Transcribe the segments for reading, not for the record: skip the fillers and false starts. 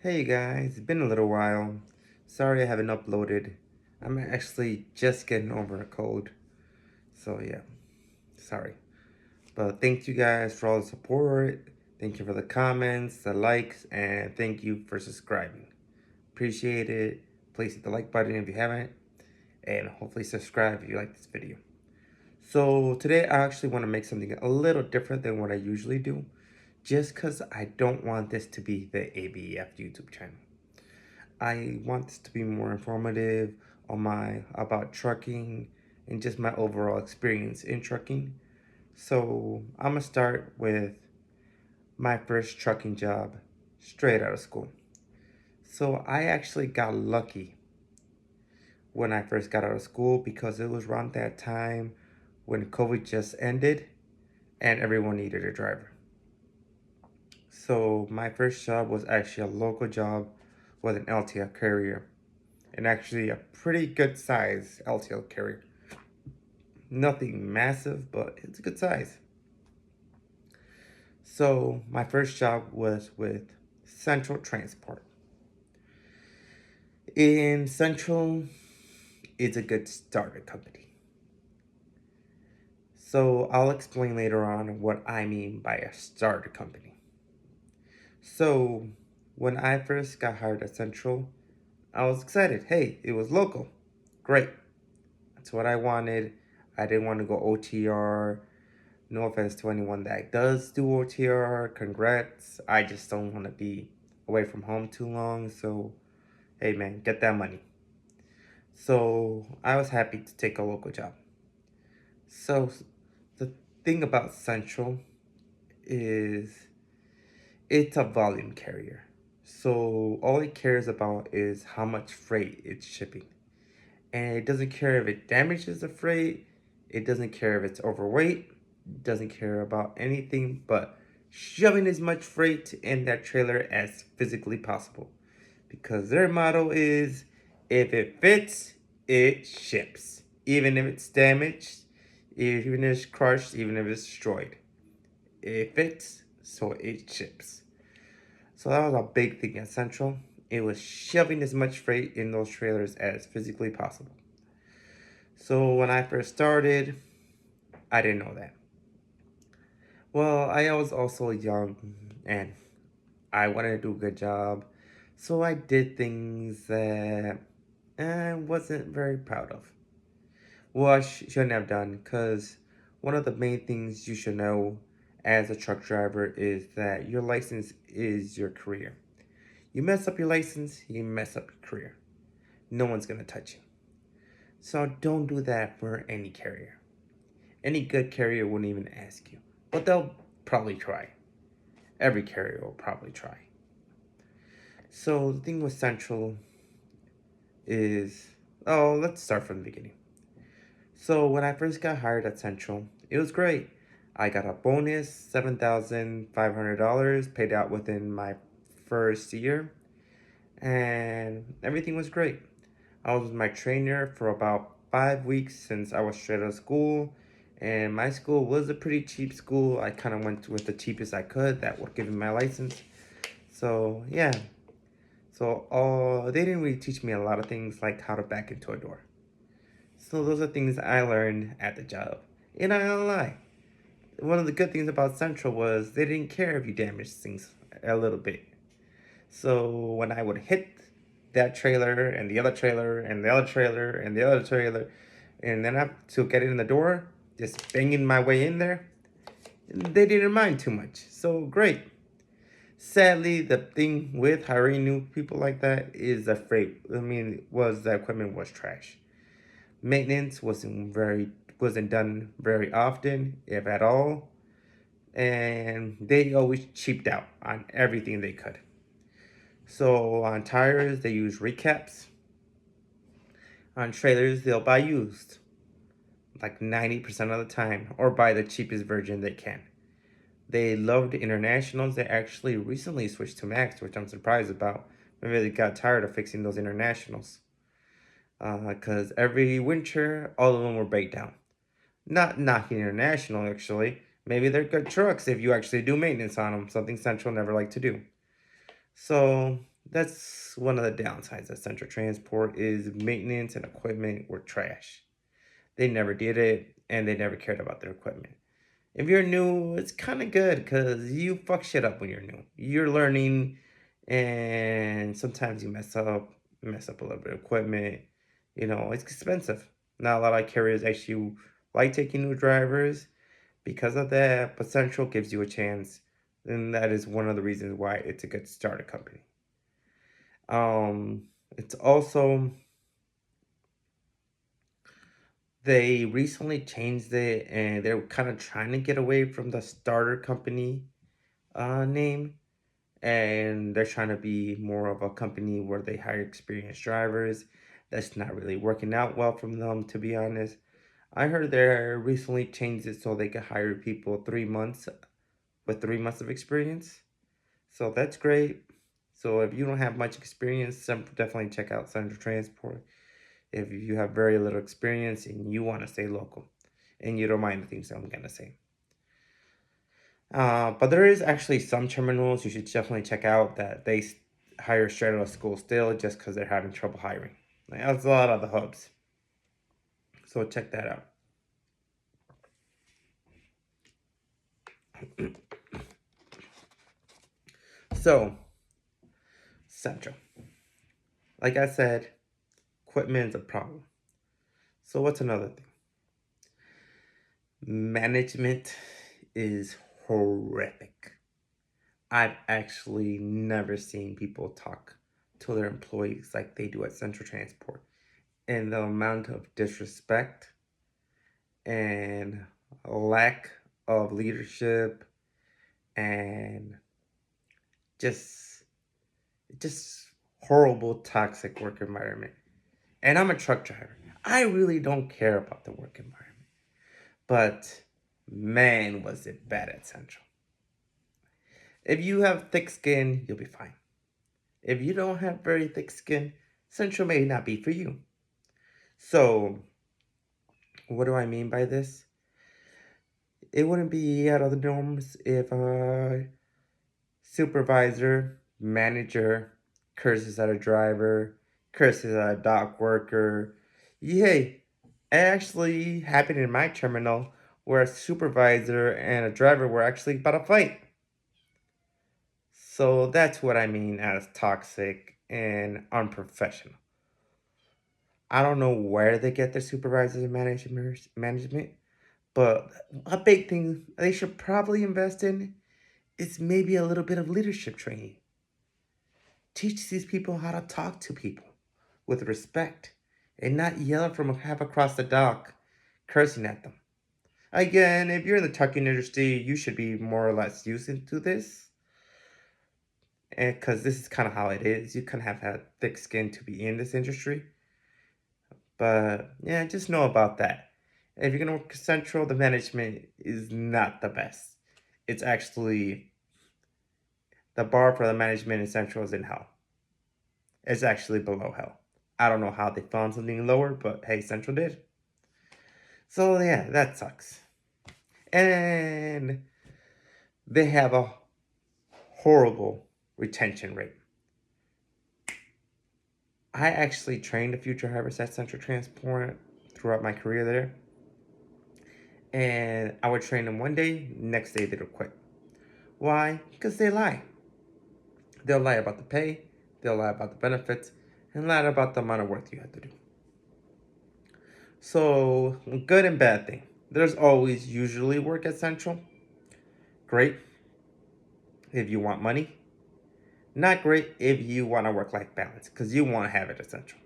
Hey guys, it's been a little while. Sorry I haven't uploaded. I'm actually just getting over a cold. So yeah, sorry. But thank you guys for all the support. Thank you for the comments, the likes, and thank you for subscribing. Appreciate it. Please hit the like button if you haven't. And hopefully subscribe if you like this video. So today I actually want to make something a little different than what I usually do. Just because I don't want this to be the ABF YouTube channel. I want this to be more informative on my about trucking and just my overall experience in trucking. So I'm gonna start with my first trucking job straight out of school. So I actually got lucky when I first got out of school because it was around that time when COVID just ended and everyone needed a driver. So my first job was actually a local job with an LTL carrier, and actually a pretty good size LTL carrier. Nothing massive, but it's a good size. So my first job was with Central Transport. In Central, it's a good starter company. So I'll explain later on what I mean by a starter company. So when I first got hired at Central, I was excited. Hey, it was local. Great. That's what I wanted. I didn't want to go OTR. No offense to anyone that does do OTR. Congrats. I just don't want to be away from home too long. So, hey man, get that money. So, I was happy to take a local job. So, the thing about Central is it's a volume carrier. So, all it cares about is how much freight it's shipping. And it doesn't care if it damages the freight, it doesn't care if it's overweight, it doesn't care about anything but shoving as much freight in that trailer as physically possible. Because their motto is if it fits, it ships. Even if it's damaged, even if it's crushed, even if it's destroyed. It fits, so it ships. So that was a big thing at Central. It was shoving as much freight in those trailers as physically possible. So when I first started, I didn't know that. Well, I was also young and I wanted to do a good job. So I did things that I wasn't very proud of. Well, I shouldn't have done because one of the main things you should know as a truck driver is that your license is your career. You mess up your license, you mess up your career. No one's going to touch you. So don't do that for any carrier. Any good carrier wouldn't even ask you, but they'll probably try. Every carrier will probably try. So the thing with Central is, oh, let's start from the beginning. So when I first got hired at Central, it was great. I got a bonus, $7,500 paid out within my first year, and everything was great. I was with my trainer for about 5 weeks since I was straight out of school. And my school was a pretty cheap school. I kind of went with the cheapest I could that would give me my license. So, yeah. So, they didn't really teach me a lot of things like how to back into a door. So, those are things I learned at the job. And I don't lie. One of the good things about Central was they didn't care if you damaged things a little bit. So when I would hit that trailer and the other trailer and the other trailer and the other trailer, and then up to get in the door, just banging my way in there, they didn't mind too much. So great. Sadly, the thing with hiring new people like that is the freight. Was the equipment was trash. Maintenance wasn't done very often, if at all, and they always cheaped out on everything they could. So on tires, they use recaps. On trailers, they'll buy used, like 90% of the time, or buy the cheapest version they can. They loved internationals. They actually recently switched to Max, which I'm surprised about. Maybe they got tired of fixing those internationals. Because every winter, all of them were break down. Not knocking international, actually. Maybe they're good trucks if you actually do maintenance on them, something Central never liked to do. So That's one of the downsides of Central Transport is maintenance and equipment were trash. They never did it and they never cared about their equipment. If you're new, it's kind of good because you fuck shit up when you're new. You're learning and sometimes you mess up a little bit of equipment. It's expensive. Not a lot of carriers actually like taking new drivers because of that, but Central gives you a chance. And that is one of the reasons why it's a good starter company. It's also they recently changed it and they're kind of trying to get away from the starter company name, and they're trying to be more of a company where they hire experienced drivers. That's not really working out well from them, to be honest. I heard they recently changed it so they could hire people 3 months with 3 months of experience. So that's great. So if you don't have much experience, definitely check out Central Transport. If you have very little experience and you want to stay local and you don't mind the things I'm gonna say. But there is actually some terminals you should definitely check out that they hire straight out of school still just because they're having trouble hiring. Like, that's a lot of the hubs. So check that out. So, Central. Like I said, equipment's a problem. So what's another thing? Management is horrific. I've actually never seen people talk to their employees like they do at Central Transport. And the amount of disrespect and lack of leadership and just just horrible toxic work environment. And I'm a truck driver. I really don't care about the work environment. But man, was it bad at Central. If you have thick skin, you'll be fine. If you don't have very thick skin, Central may not be for you. So, what do I mean by this? It wouldn't be out of the norms if a supervisor, manager curses at a driver, curses at a dock worker. Yay! It actually happened in my terminal where a supervisor and a driver were actually about to fight. So that's what I mean as toxic and unprofessional. I don't know where they get their supervisors and management, but a big thing they should probably invest in is maybe a little bit of leadership training. Teach these people how to talk to people with respect and not yell from half across the dock, cursing at them. Again, if you're in the trucking industry, you should be more or less used to this. And because this is kind of how it is, you kind of have to have thick skin to be in this industry. But yeah, just know about that. If you're gonna work Central, the management is not the best. It's actually the bar for the management in Central is in hell. It's actually below hell. I don't know how they found something lower, but hey, Central did. So yeah, that sucks. And they have a horrible retention rate. I actually trained a few drivers at Central Transport throughout my career there. And I would train them one day, next day they would quit. Why? Because they lie. They'll lie about the pay, they'll lie about the benefits, and lie about the amount of work you have to do. So, good and bad thing. There's always usually work at Central. Great if you want money. Not great if you want a work-life balance, because you want to have it at Central.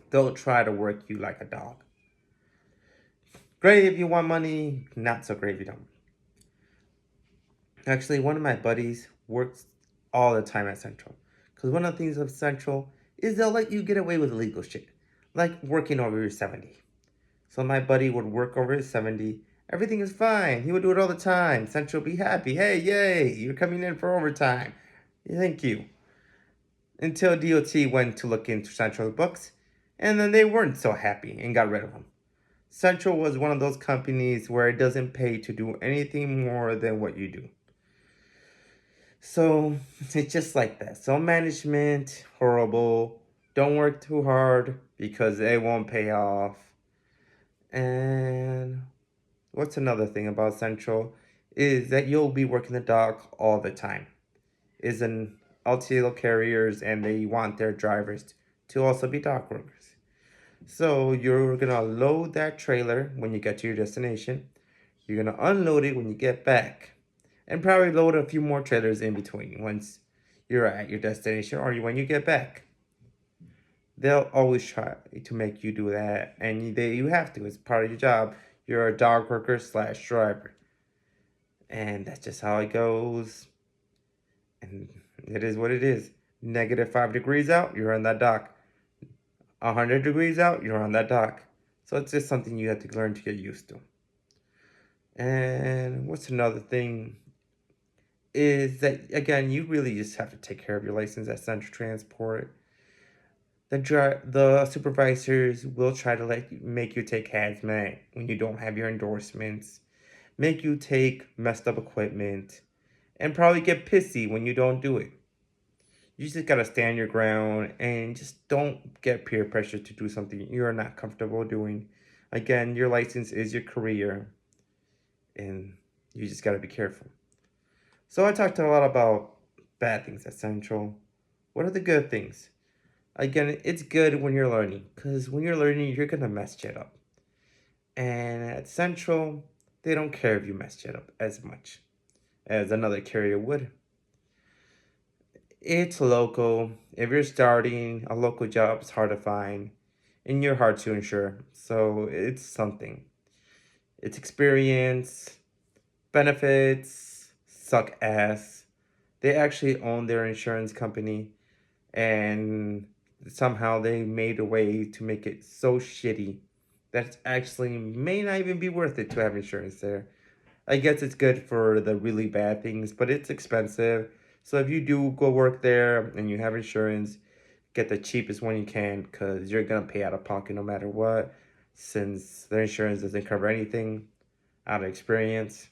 They'll try to work you like a dog. Great if you want money, not so great if you don't. Actually, one of my buddies works all the time at Central. Because one of the things of Central is they'll let you get away with illegal shit. Like working over your 70. So my buddy would work over his 70. Everything is fine. He would do it all the time. Central would be happy. Hey, yay, you're coming in for overtime. Thank you. Until DOT went to look into Central's books. And then they weren't so happy and got rid of him. Central was one of those companies where it doesn't pay to do anything more than what you do. So it's just like that. So management, horrible. Don't work too hard because it won't pay off. And what's another thing about Central is that you'll be working the dock all the time. Is an LTL carriers and they want their drivers to also be dock workers. So you're gonna load that trailer when you get to your destination. You're gonna unload it when you get back. And probably load a few more trailers in between once you're at your destination or when you get back. They'll always try to make you do that, and you have to. It's part of your job. You're a dog worker slash driver, and that's just how it goes. And it is what it is. -5 degrees out, you're on that dock. 100 degrees out, you're on that dock. So it's just something you have to learn to get used to. And what's another thing is that again, you really just have to take care of your license at Central Transport. The supervisors will try to make you take hazmat when you don't have your endorsements, make you take messed up equipment, and probably get pissy when you don't do it. You just gotta stand your ground and just don't get peer pressure to do something you're not comfortable doing. Again, your license is your career, and you just gotta be careful. So I talked a lot about bad things at Central. What are the good things? Again, it's good when you're learning, because when you're learning, you're gonna mess shit up. And at Central, they don't care if you mess shit up as much as another carrier would. It's local. If you're starting, a local job is hard to find, and you're hard to insure. So it's something. It's experience, benefits, suck ass. They actually own their insurance company, and somehow they made a way to make it so shitty that it actually may not even be worth it to have insurance there. I guess it's good for the really bad things, but it's expensive. So if you do go work there and you have insurance, get the cheapest one you can because you're gonna pay out of pocket no matter what, since their insurance doesn't cover anything out of experience.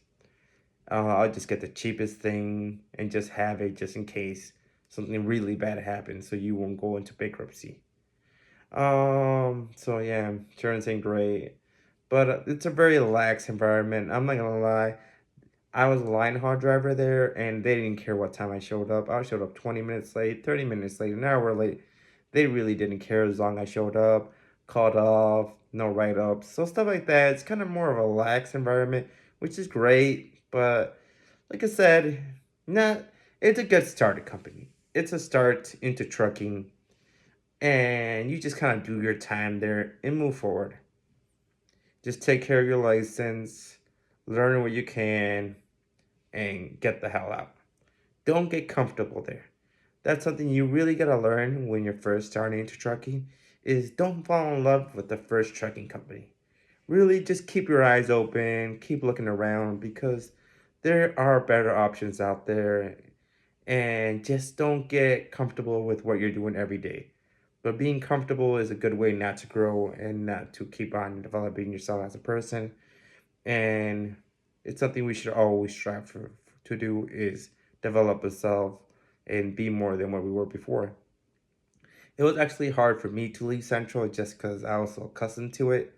I'll just get the cheapest thing and just have it just in case something really bad happens so you won't go into bankruptcy. So yeah, insurance ain't great, but it's a very lax environment. I'm not gonna lie. I was a line haul driver there and they didn't care what time I showed up. I showed up 20 minutes late, 30 minutes late, an hour late. They really didn't care as long as I showed up, called off, no write-ups. So stuff like that. It's kind of more of a lax environment, which is great, but like I said, not it's a good starter company. It's a start into trucking, and you just kind of do your time there and move forward. Just take care of your license, learn what you can, and get the hell out. Don't get comfortable there. That's something you really gotta learn when you're first starting into trucking is don't fall in love with the first trucking company. Really just keep your eyes open, keep looking around because there are better options out there and just don't get comfortable with what you're doing every day. But being comfortable is a good way not to grow and not to keep on developing yourself as a person. And it's something we should always strive for to do is develop ourselves and be more than what we were before. It was actually hard for me to leave Central just because I was so accustomed to it.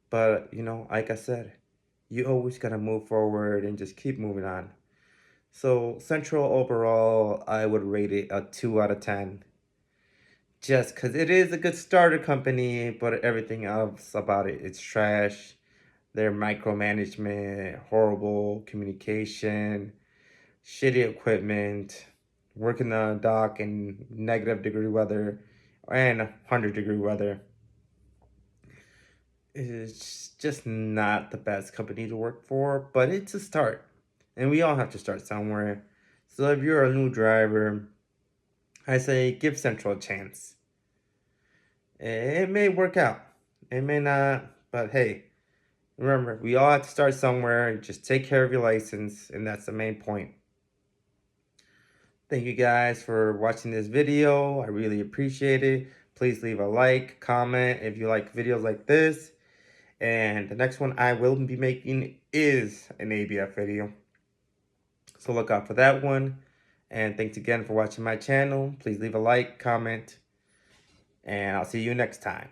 But like I said, you always gotta move forward and just keep moving on. So Central overall, I would rate it a 2 out of 10. Just because it is a good starter company, but everything else about it, it's trash. Their micromanagement, horrible communication, shitty equipment, working on a dock in -degree weather and 100-degree weather. It's just not the best company to work for, but it's a start. And we all have to start somewhere. So if you're a new driver, I say give Central a chance. It may work out. It may not, but hey, remember, we all have to start somewhere. Just take care of your license, and that's the main point. Thank you guys for watching this video. I really appreciate it. Please leave a like, comment if you like videos like this. And the next one I will be making is an ABF video. So look out for that one. And thanks again for watching my channel. Please leave a like, comment, and I'll see you next time.